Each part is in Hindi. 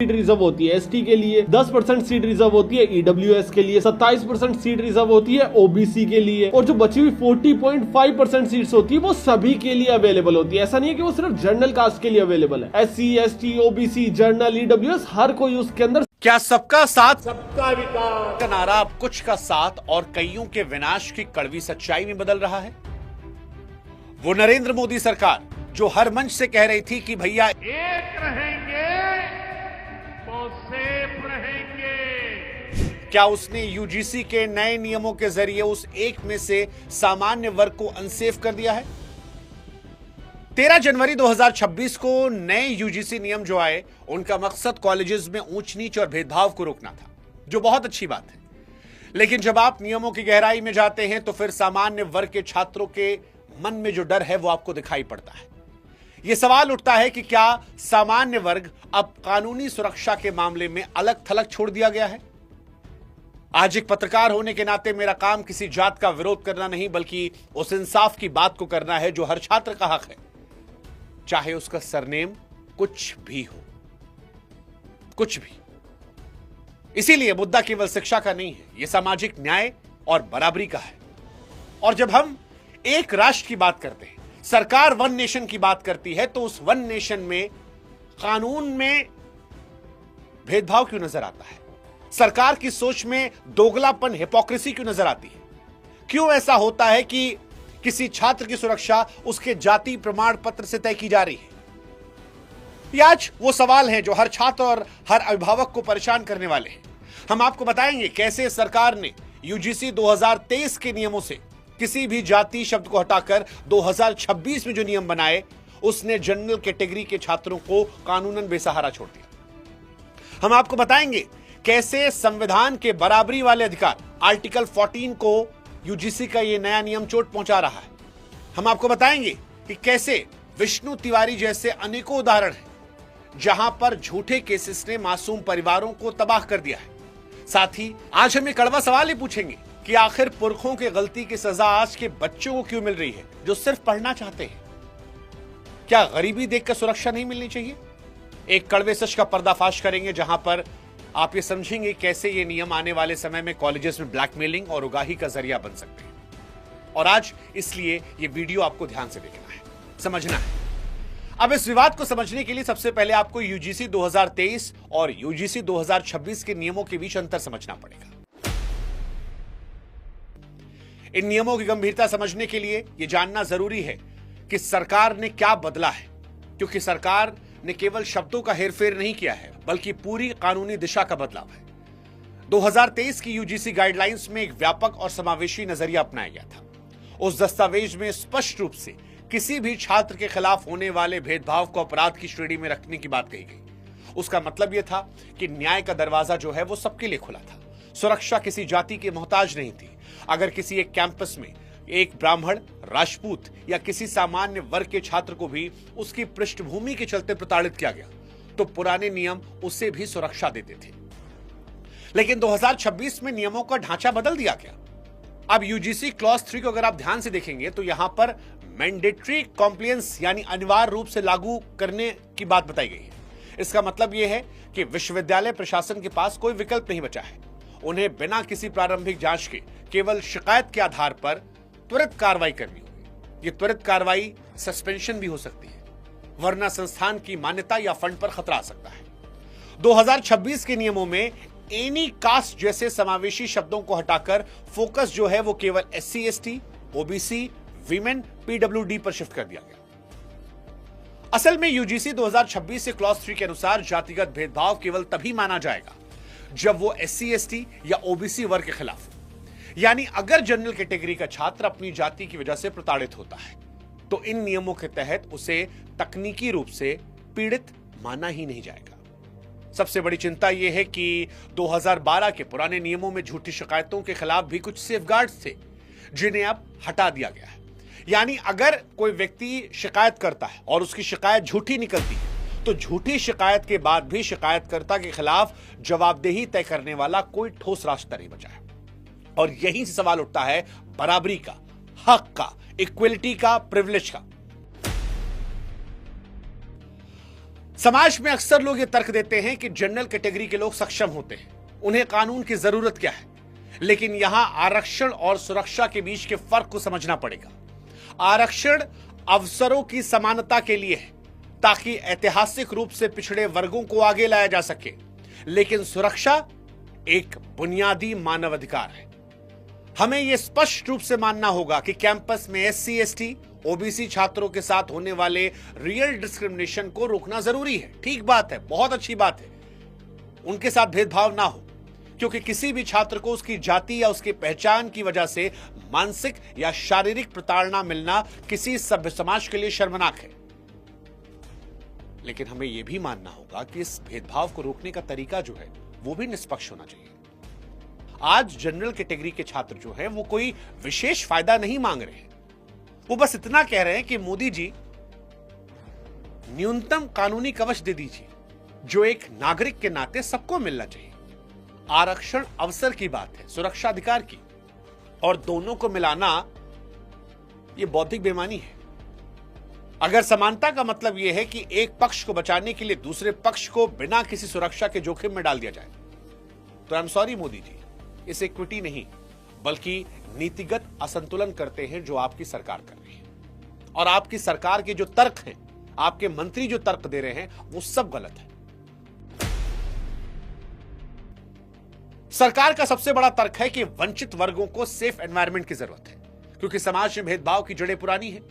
सीट रिजर्व होती है एसटी के लिए, 10% सीट रिजर्व होती है ईडब्ल्यूएस के लिए, 27% सीट रिजर्व होती है ओबीसी के लिए, और जो बची हुई 40.5% सीट्स होती है वो सभी के लिए अवेलेबल होती है। ऐसा नहीं है कि वो सिर्फ जनरल कास्ट के लिए अवेलेबल है। SC, ST, OBC, general, EWS, हर कोई उसके अंदर। क्या सबका साथ सबका विकास का नारा अब कुछ का साथ और कईयों के विनाश की कड़वी सच्चाई में बदल रहा है? वो नरेंद्र मोदी सरकार जो हर मंच से कह रही थी कि भैया एक रहेंगे तो सेफ रहेंगे, क्या उसने यूजीसी के नए नियमों के जरिए उस एक में से सामान्य वर्ग को अनसेफ कर दिया है? 13 जनवरी 2026 को नए यूजीसी नियम जो आए, उनका मकसद कॉलेजेस में ऊंच नीच और भेदभाव को रोकना था, जो बहुत अच्छी बात है। लेकिन जब आप नियमों की गहराई में जाते हैं तो फिर सामान्य वर्ग के छात्रों के मन में जो डर है वो आपको दिखाई पड़ता है। यह सवाल उठता है कि क्या सामान्य वर्ग अब कानूनी सुरक्षा के मामले में अलग थलग छोड़ दिया गया है? आज एक पत्रकार होने के नाते मेरा काम किसी जात का विरोध करना नहीं, बल्कि उस इंसाफ की बात को करना है जो हर छात्र का हक है, चाहे उसका सरनेम कुछ भी हो, कुछ भी। इसीलिए मुद्दा केवल शिक्षा का नहीं है, यह सामाजिक न्याय और बराबरी का है। और जब हम एक राष्ट्र की बात करते हैं, सरकार वन नेशन की बात करती है, तो उस वन नेशन में कानून में भेदभाव क्यों नजर आता है? सरकार की सोच में दोगलापन, हिपोक्रेसी क्यों नजर आती है? क्यों ऐसा होता है कि किसी छात्र की सुरक्षा उसके जाति प्रमाण पत्र से तय की जा रही है? ये आज वो सवाल हैं जो हर छात्र और हर अभिभावक को परेशान करने वाले हैं। हम आपको बताएंगे कैसे सरकार ने यूजीसी 2023 के नियमों से किसी भी जाति शब्द को हटाकर 2026 में जो नियम बनाए, उसने जनरल कैटेगरी के छात्रों को कानूनन बेसहारा छोड़ दिया। हम आपको बताएंगे कैसे संविधान के बराबरी वाले अधिकार आर्टिकल 14 को यूजीसी का यह नया नियम चोट पहुंचा रहा है। हम आपको बताएंगे कि कैसे विष्णु तिवारी जैसे अनेकों उदाहरण हैं जहां पर झूठे केसेस ने मासूम परिवारों को तबाह कर दिया है। साथ ही आज हम ये कड़वा सवाल ही पूछेंगे कि आखिर पुरखों की गलती की सजा आज के बच्चों को क्यों मिल रही है जो सिर्फ पढ़ना चाहते हैं? क्या गरीबी देखकर सुरक्षा नहीं मिलनी चाहिए? एक कड़वे सच का पर्दाफाश करेंगे जहां पर आप ये समझेंगे कैसे ये नियम आने वाले समय में कॉलेजेस में ब्लैकमेलिंग और उगाही का जरिया बन सकते हैं। और आज इसलिए ये वीडियो आपको ध्यान से देखना है, समझना है। अब इस विवाद को समझने के लिए सबसे पहले आपको यूजीसी 2023 और यूजीसी 2026 के नियमों के बीच अंतर समझना पड़ेगा। इन नियमों की गंभीरता समझने के लिए यह जानना जरूरी है कि सरकार ने क्या बदला है, क्योंकि सरकार ने केवल शब्दों का हेरफेर नहीं किया है, बल्कि पूरी कानूनी दिशा का बदलाव है। 2023 की यूजीसी गाइडलाइंस में एक व्यापक और समावेशी नजरिया अपनाया गया था। उस दस्तावेज में स्पष्ट रूप से किसी भी छात्र के खिलाफ होने वाले भेदभाव को अपराध की श्रेणी में रखने की बात कही गई। उसका मतलब यह था कि न्याय का दरवाजा जो है वो सबके लिए खुला था। सुरक्षा किसी जाति के मोहताज नहीं थी। अगर किसी एक कैंपस में एक ब्राह्मण, राजपूत या किसी सामान्य वर्ग के छात्र को भी उसकी पृष्ठभूमि के चलते प्रताड़ित किया गया, तो पुराने नियम उसे भी सुरक्षा देते थे। लेकिन 2026 में नियमों का ढांचा बदल दिया गया। अब यूजीसी क्लॉज 3 को अगर आप ध्यान से देखेंगे तो यहां पर मैंडेटरी कॉम्प्लायंस यानी अनिवार्य रूप से लागू करने की बात बताई गई है। इसका मतलब यह है कि विश्वविद्यालय प्रशासन के पास कोई विकल्प नहीं बचा है। उन्हें बिना किसी प्रारंभिक जांच के केवल शिकायत के आधार पर त्वरित कार्रवाई करनी होगी। यह त्वरित कार्रवाई सस्पेंशन भी हो सकती है, वरना संस्थान की मान्यता या फंड पर खतरा आ सकता है। 2026 के नियमों में एनी कास्ट जैसे समावेशी शब्दों को हटाकर फोकस जो है वो केवल SC, ST, OBC, women, PWD पर शिफ्ट कर दिया गया। असल में यूजीसी 2026 से क्लॉज 3 के अनुसार जातिगत भेदभाव केवल तभी माना जाएगा जब वो एससी, एसटी या ओबीसी वर्ग के खिलाफ हो। यानी अगर जनरल कैटेगरी का छात्र अपनी जाति की वजह से प्रताड़ित होता है तो इन नियमों के तहत उसे तकनीकी रूप से पीड़ित माना ही नहीं जाएगा। सबसे बड़ी चिंता यह है कि 2012 के पुराने नियमों में झूठी शिकायतों के खिलाफ भी कुछ सेफगार्ड्स थे जिन्हें अब हटा दिया गया है। यानी अगर कोई व्यक्ति शिकायत करता है और उसकी शिकायत झूठी निकलती है तो झूठी शिकायत के बाद भी शिकायतकर्ता के खिलाफ जवाबदेही तय करने वाला कोई ठोस रास्ता नहीं बचा है। और यहीं से सवाल उठता है बराबरी का, हक का, इक्वलिटी का, प्रिविलेज का। समाज में अक्सर लोग ये तर्क देते हैं कि जनरल कैटेगरी के लोग सक्षम होते हैं, उन्हें कानून की जरूरत क्या है। लेकिन यहां आरक्षण और सुरक्षा के बीच के फर्क को समझना पड़ेगा। आरक्षण अवसरों की समानता के लिए है, ताकि ऐतिहासिक रूप से पिछड़े वर्गों को आगे लाया जा सके, लेकिन सुरक्षा एक बुनियादी मानव अधिकार है। हमें यह स्पष्ट रूप से मानना होगा कि कैंपस में एससी, एसटी, ओबीसी छात्रों के साथ होने वाले रियल डिस्क्रिमिनेशन को रोकना जरूरी है। ठीक बात है, बहुत अच्छी बात है, उनके साथ भेदभाव ना हो, क्योंकि किसी भी छात्र को उसकी जाति या उसकी पहचान की वजह से मानसिक या शारीरिक प्रताड़ना मिलना किसी सभ्य समाज के लिए शर्मनाक है। लेकिन हमें यह भी मानना होगा कि इस भेदभाव को रोकने का तरीका जो है वो भी निष्पक्ष होना चाहिए। आज जनरल कैटेगरी के छात्र जो हैं वो कोई विशेष फायदा नहीं मांग रहे हैं, वो बस इतना कह रहे हैं कि मोदी जी न्यूनतम कानूनी कवच दे दीजिए जो एक नागरिक के नाते सबको मिलना चाहिए। आरक्षण अवसर की बात है, सुरक्षा अधिकार की, और दोनों को मिलाना यह बौद्धिक बेईमानी है। अगर समानता का मतलब यह है कि एक पक्ष को बचाने के लिए दूसरे पक्ष को बिना किसी सुरक्षा के जोखिम में डाल दिया जाए, तो I am sorry Modi ji, इस इक्विटी नहीं बल्कि नीतिगत असंतुलन करते हैं जो आपकी सरकार कर रही है। और आपकी सरकार के जो तर्क हैं, आपके मंत्री जो तर्क दे रहे हैं, वो सब गलत है। सरकार का सबसे बड़ा तर्क है कि वंचित वर्गों को सेफ एनवायरनमेंट की जरूरत है, क्योंकि समाज में भेदभाव की जड़ें पुरानी है।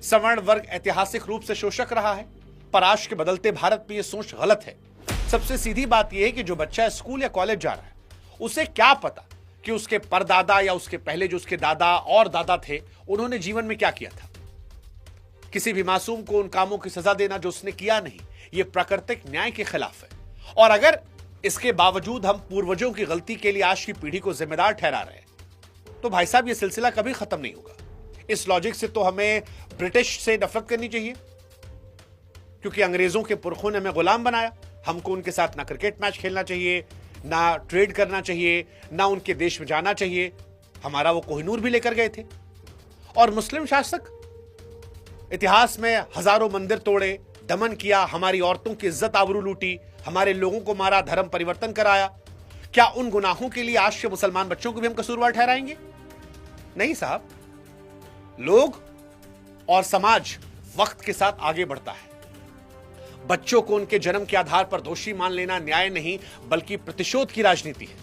सवर्ण वर्ग ऐतिहासिक रूप से शोषक रहा है, पर आज के बदलते भारत में यह सोच गलत है। सबसे सीधी बात यह है कि जो बच्चा स्कूल या कॉलेज जा रहा है, उसे क्या पता कि उसके परदादा या उसके पहले जो उसके दादा और दादा थे, उन्होंने जीवन में क्या किया था। किसी भी मासूम को उन कामों की सजा देना जो उसने किया नहीं, यह प्राकृतिक न्याय के खिलाफ है। और अगर इसके बावजूद हम पूर्वजों की गलती के लिए आज की पीढ़ी को जिम्मेदार ठहरा रहे हैं, तो भाई साहब यह सिलसिला कभी खत्म नहीं होगा। इस लॉजिक से तो हमें ब्रिटिश से नफरत करनी चाहिए, क्योंकि अंग्रेजों के पुरखों ने हमें गुलाम बनाया। हमको उनके साथ ना क्रिकेट मैच खेलना चाहिए, ना ट्रेड करना चाहिए, ना उनके देश में जाना चाहिए। हमारा वो कोहिनूर भी लेकर गए थे। और मुस्लिम शासक इतिहास में हजारों मंदिर तोड़े, दमन किया, हमारी औरतों की इज्जत आबरू लूटी, हमारे लोगों को मारा, धर्म परिवर्तन कराया। क्या उन गुनाहों के लिए आज के मुसलमान बच्चों को भी हम कसूरवार ठहराएंगे? नहीं साहब। लोग और समाज वक्त के साथ आगे बढ़ता है। बच्चों को उनके जन्म के आधार पर दोषी मान लेना न्याय नहीं बल्कि प्रतिशोध की राजनीति है।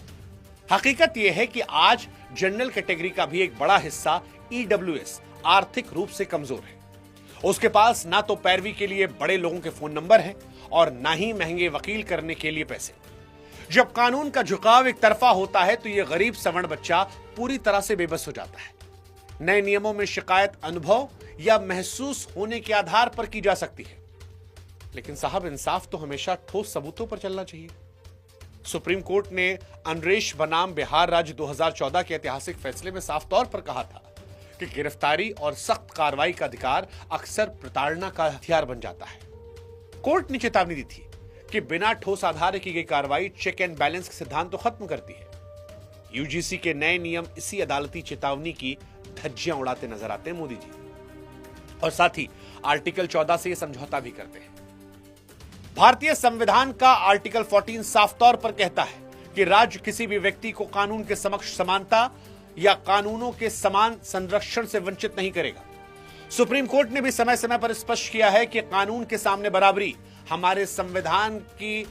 हकीकत यह है कि आज जनरल कैटेगरी का भी एक बड़ा हिस्सा ईडब्ल्यूएस आर्थिक रूप से कमजोर है। उसके पास ना तो पैरवी के लिए बड़े लोगों के फोन नंबर हैं और ना ही महंगे वकील करने के लिए पैसे। जब कानून का झुकाव एक तरफा होता है तो यह गरीब सवर्ण बच्चा पूरी तरह से बेबस हो जाता है। नए नियमों में शिकायत अनुभव या महसूस होने के आधार पर की जा सकती है, लेकिन साहब इंसाफ तो हमेशा ठोस सबूतों पर चलना चाहिए। सुप्रीम कोर्ट ने अनरेश बनाम बिहार राज्य 2014 के ऐतिहासिक फैसले में साफ तौर पर कहा था कि गिरफ्तारी और सख्त कार्रवाई का अधिकार अक्सर प्रताड़ना का हथियार बन जाता है। कोर्ट ने चेतावनी दी थी कि बिना ठोस आधार की गई कार्रवाई चेक एंड बैलेंस के सिद्धांत तो खत्म करती है। यूजीसी के नए नियम इसी अदालती चेतावनी की धज्जियां उड़ाते नजर आते हैं मोदी जी, और साथ ही आर्टिकल 14 से यह समझौता भी करते हैं। भारतीय संविधान का आर्टिकल 14 साफ तौर पर कहता है कि राज्य किसी भी व्यक्ति को कानून के समक्ष समानता या कानूनों के समान संरक्षण से वंचित नहीं करेगा। सुप्रीम कोर्ट ने भी समय समय पर स्पष्ट किया है कि कानून के सामने बराबरी हमारे संविधान की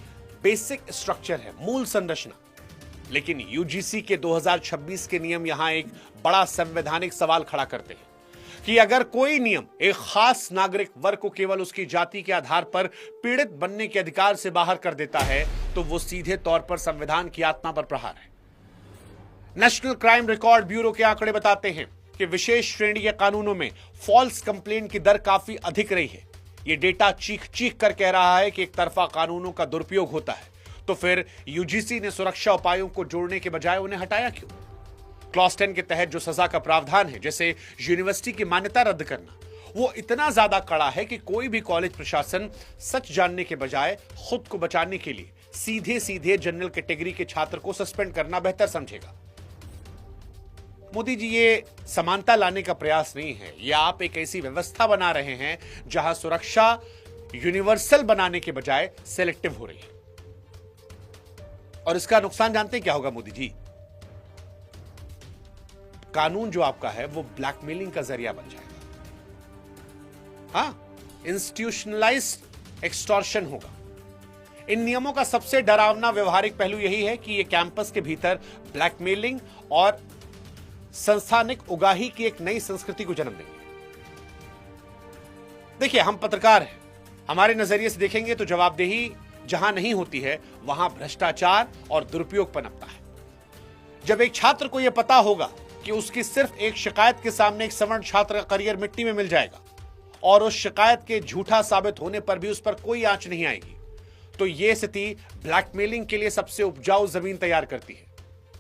बेसिक स्ट्रक्चर है, मूल संरचना। लेकिन यूजीसी के 2026 के नियम यहां एक बड़ा संवैधानिक सवाल खड़ा करते हैं कि अगर कोई नियम एक खास नागरिक वर्ग को केवल उसकी जाति के आधार पर पीड़ित बनने के अधिकार से बाहर कर देता है तो वो सीधे तौर पर संविधान की आत्मा पर प्रहार है। नेशनल क्राइम रिकॉर्ड ब्यूरो के आंकड़े बताते हैं कि विशेष श्रेणी के कानूनों में फॉल्स कंप्लेन की दर काफी अधिक रही है। यह डेटा चीख चीख कर कह रहा है कि एक तरफा कानूनों का दुरुपयोग होता है, तो फिर यूजीसी ने सुरक्षा उपायों को जोड़ने के बजाय उन्हें हटाया क्यों? क्लॉज 10 के तहत जो सजा का प्रावधान है, जैसे यूनिवर्सिटी की मान्यता रद्द करना, वो इतना ज्यादा कड़ा है कि कोई भी कॉलेज प्रशासन सच जानने के बजाय खुद को बचाने के लिए सीधे सीधे जनरल कैटेगरी के छात्र को सस्पेंड करना बेहतर समझेगा। मोदी जी, ये समानता लाने का प्रयास नहीं है, यह आप एक ऐसी व्यवस्था बना रहे हैं जहां सुरक्षा यूनिवर्सल बनाने के बजाय सेलेक्टिव हो रही है। और इसका नुकसान जानते हैं क्या होगा मोदी जी? कानून जो आपका है वो ब्लैकमेलिंग का जरिया बन जाएगा। इंस्टीट्यूशनलाइज्ड एक्सटॉर्शन होगा। इन नियमों का सबसे डरावना व्यवहारिक पहलू यही है कि ये कैंपस के भीतर ब्लैकमेलिंग और संस्थानिक उगाही की एक नई संस्कृति को जन्म देंगे। देखिए, हम पत्रकार हैं, हमारे नजरिए से देखेंगे तो जवाबदेही जहां नहीं होती है वहां भ्रष्टाचार और दुरुपयोग पनपता है। जब एक छात्र को यह पता होगा कि उसकी सिर्फ एक शिकायत के सामने एक सवर्ण छात्र का करियर मिट्टी में मिल जाएगा और उस शिकायत के झूठा साबित होने पर भी उस पर कोई आंच नहीं आएगी, तो यह स्थिति ब्लैकमेलिंग के लिए सबसे उपजाऊ जमीन तैयार करती है।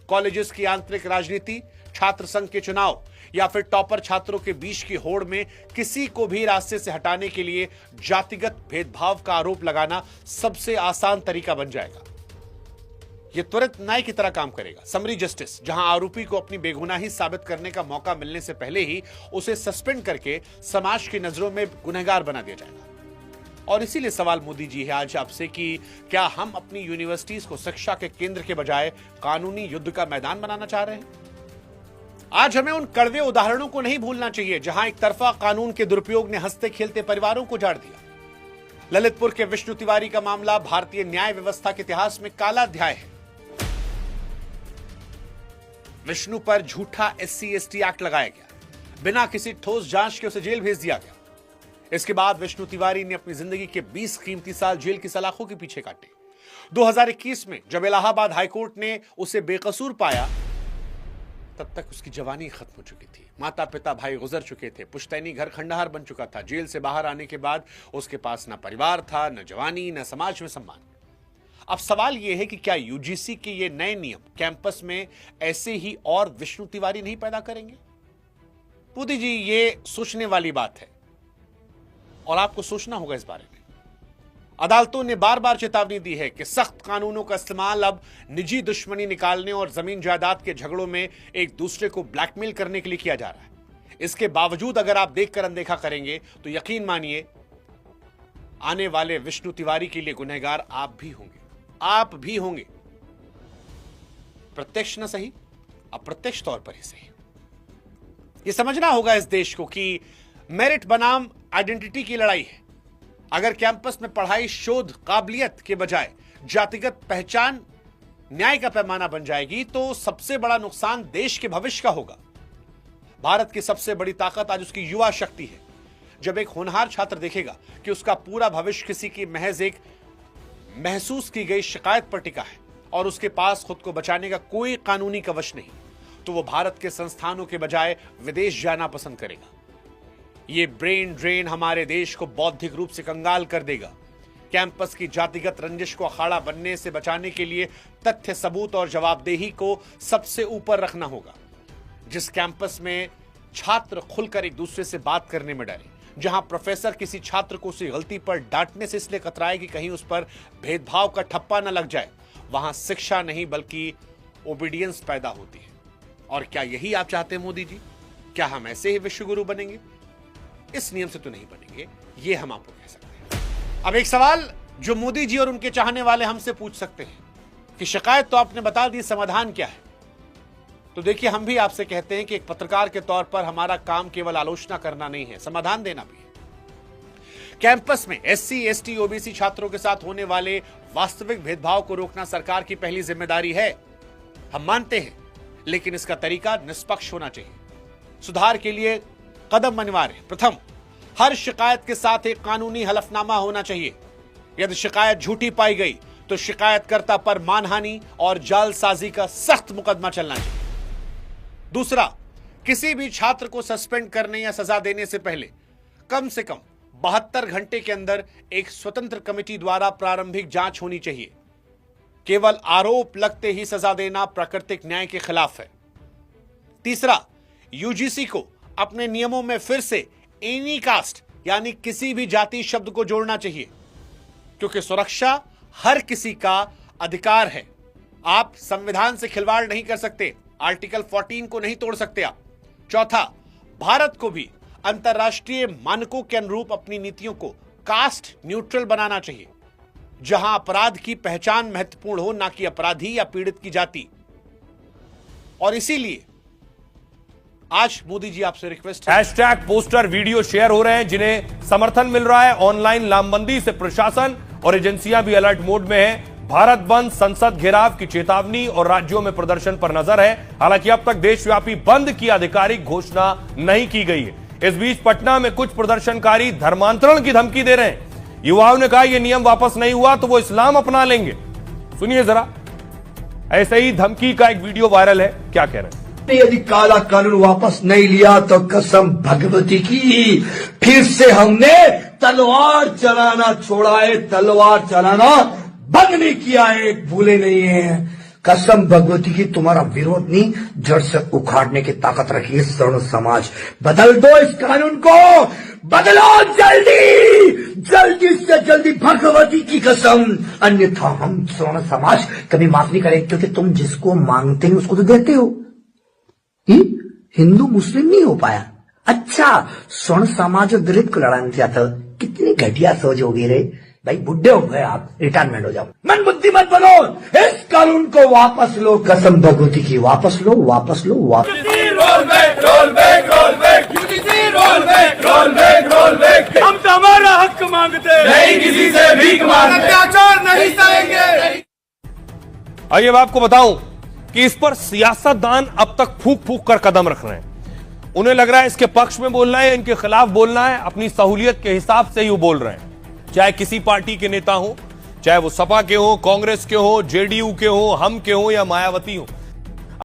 कॉलेजेस की आंतरिक राजनीति, छात्र संघ के चुनाव या फिर टॉपर छात्रों के बीच की होड़ में किसी को भी रास्ते से हटाने के लिए जातिगत भेदभाव का आरोप लगाना सबसे आसान तरीका बन जाएगा। यह त्वरित न्याय की तरह काम करेगा। समरी जस्टिस, जहां आरोपी को अपनी बेगुनाही साबित करने का मौका मिलने से पहले ही उसे सस्पेंड करके समाज की नजरों में गुनहगार बना दिया जाएगा। और इसीलिए सवाल मोदी जी है आज आपसे कि क्या हम अपनी यूनिवर्सिटीज को शिक्षा के केंद्र के बजाय कानूनी युद्ध का मैदान बनाना चाह रहे हैं? आज हमें उन कड़वे उदाहरणों को नहीं भूलना चाहिए जहां एक तरफा कानून के दुरुपयोग ने हंसते खेलते परिवारों को जाड़ दिया। ललितपुर के विष्णु तिवारी का मामला भारतीय न्याय व्यवस्था के इतिहास में काला अध्याय है। विष्णु पर झूठा SC/ST एक्ट लगाया गया, बिना किसी ठोस जांच के उसे जेल भेज दिया गया। इसके बाद विष्णु तिवारी ने अपनी जिंदगी के 20 कीमती साल जेल की सलाखों के पीछे काटे। 2021 में जब इलाहाबाद हाईकोर्ट ने उसे बेकसूर पाया, तब तक उसकी जवानी खत्म हो चुकी थी। माता पिता भाई गुजर चुके थे, पुश्तैनी घर खंडहर बन चुका था। जेल से बाहर आने के बाद उसके पास न परिवार था, न जवानी, न समाज में सम्मान। अब सवाल यह है कि क्या यूजीसी के ये नए नियम कैंपस में ऐसे ही और विष्णु तिवारी नहीं पैदा करेंगे? मोदी जी, ये सोचने वाली बात है और आपको सोचना होगा इस बारे में। अदालतों ने बार बार चेतावनी दी है कि सख्त कानूनों का इस्तेमाल अब निजी दुश्मनी निकालने और जमीन जायदाद के झगड़ों में एक दूसरे को ब्लैकमेल करने के लिए किया जा रहा है। इसके बावजूद अगर आप देखकर अनदेखा करेंगे तो यकीन मानिए आने वाले विष्णु तिवारी के लिए गुनहगार आप भी होंगे। आप भी होंगे, प्रत्यक्ष न सही, अप्रत्यक्ष तौर पर ही सही। यह समझना होगा इस देश को कि मेरिट बनाम आइडेंटिटी की लड़ाई है। अगर कैंपस में पढ़ाई शोध काबिलियत के बजाय जातिगत पहचान न्याय का पैमाना बन जाएगी तो सबसे बड़ा नुकसान देश के भविष्य का होगा। भारत की सबसे बड़ी ताकत आज उसकी युवा शक्ति है। जब एक होनहार छात्र देखेगा कि उसका पूरा भविष्य किसी की महज एक महसूस की गई शिकायत पर टिका है और उसके पास खुद को बचाने का कोई कानूनी कवच नहीं, तो वो भारत के संस्थानों के बजाय विदेश जाना पसंद करेगा। ये ब्रेन ड्रेन हमारे देश को बौद्धिक रूप से कंगाल कर देगा। कैंपस की जातिगत रंजिश को अखाड़ा बनने से बचाने के लिए तथ्य, सबूत और जवाबदेही को सबसे ऊपर रखना होगा। जिस कैंपस में छात्र खुलकर एक दूसरे से बात करने में डरे, जहां प्रोफेसर किसी छात्र को उसकी गलती पर डांटने से इसलिए कतराए कि कहीं उस पर भेदभाव का ठप्पा न लग जाए, वहां शिक्षा नहीं बल्कि ओबीडियंस पैदा होती है। और क्या यही आप चाहते हैं मोदी जी? क्या हम ऐसे ही विश्वगुरु बनेंगे? इस नियम से तो नहीं बनेंगे, ये हम आपको कह सकते हैं। अब एक सवाल जो मोदी जी और उनके चाहने वाले हमसे पूछ सकते हैं कि शिकायत तो आपने बता दी, समाधान क्या है? तो देखिए, हम भी आपसे कहते हैं कि एक पत्रकार के तौर पर हमारा काम केवल आलोचना करना नहीं है, समाधान देना भी है। कैंपस में SC, ST, OBC छात्रों के साथ होने वाले वास्तविक भेदभाव को रोकना सरकार की पहली जिम्मेदारी है, हम मानते हैं, लेकिन इसका तरीका निष्पक्ष होना चाहिए। सुधार के लिए कदम अनिवार्य। प्रथम, हर शिकायत के साथ एक कानूनी हलफनामा होना चाहिए। यदि शिकायत झूठी पाई गई तो शिकायतकर्ता पर मानहानि और जालसाजी का सख्त मुकदमा चलना चाहिए। दूसरा, किसी भी छात्र को सस्पेंड करने या सजा देने से पहले कम से कम 72 घंटे के अंदर एक स्वतंत्र कमेटी द्वारा प्रारंभिक जांच होनी चाहिए। केवल आरोप लगते ही सजा देना प्राकृतिक न्याय के खिलाफ है। तीसरा, यूजीसी को अपने नियमों में फिर से एनी कास्ट यानी किसी भी जाति शब्द को जोड़ना चाहिए, क्योंकि सुरक्षा हर किसी का अधिकार है। आप संविधान से खिलवाड़ नहीं कर सकते, आर्टिकल 14 को नहीं तोड़ सकते आप। चौथा, भारत को भी अंतर्राष्ट्रीय मानकों के अनुरूप अपनी नीतियों को कास्ट न्यूट्रल बनाना चाहिए, जहां अपराध की पहचान महत्वपूर्ण हो, ना कि अपराधी या पीड़ित की जाति। और इसीलिए आज मोदी जी आपसे रिक्वेस्ट है, हैशटैग पोस्टर वीडियो शेयर हो रहे हैं जिन्हें समर्थन मिल रहा है। ऑनलाइन लामबंदी से प्रशासन और एजेंसियां भी अलर्ट मोड में हैं। भारत बंद, संसद घेराव की चेतावनी और राज्यों में प्रदर्शन पर नजर है। हालांकि अब तक देशव्यापी बंद की आधिकारिक घोषणा नहीं की गई है। इस बीच पटना में कुछ प्रदर्शनकारी धर्मांतरण की धमकी दे रहे हैं। युवाओं ने कहा यह नियम वापस नहीं हुआ तो वो इस्लाम अपना लेंगे। सुनिए जरा, ऐसे ही धमकी का एक वीडियो वायरल है, क्या कह रहे हैं। यदि काला कानून वापस नहीं लिया तो कसम भगवती की फिर से हमने तलवार चलाना छोड़ा है, तलवार चलाना बंद नहीं किया है, भूले नहीं है। कसम भगवती की तुम्हारा विरोध नहीं, जड़ से उखाड़ने की ताकत रखी है स्वर्ण समाज। बदल दो इस कानून को, बदलो जल्दी, जल्दी से जल्दी, भगवती की कसम, अन्यथा हम स्वर्ण समाज कभी माफ नहीं करेंगे। क्योंकि तुम जिसको मांगते हो उसको तो देते हो। हिंदू मुस्लिम नहीं हो पाया, अच्छा स्वर्ण समाज और दलित को लड़ाना चाहता। कितनी घटिया सोच होगी रे भाई, बुढ़े हो गए आप, रिटायरमेंट हो जाओ। मन बुद्धि मत बनो, इस कानून को वापस लो, कसम भगवती की वापस लो, वापस लो, वापस। हम तो हमारा हक मांगते नहीं, किसी से भीख मांगते, अत्याचार नहीं सहेंगे। आइए मैं आपको बताऊं कि इस पर सियासतदान अब तक फूक फूक कर कदम रख रहे हैं। उन्हें लग रहा है इसके पक्ष में बोलना है, इनके खिलाफ बोलना है, अपनी सहूलियत के हिसाब से ही वो बोल रहे हैं। चाहे किसी पार्टी के नेता हो, चाहे वो सपा के हो, कांग्रेस के हो, जेडीयू के हो, हम के हो या मायावती हो,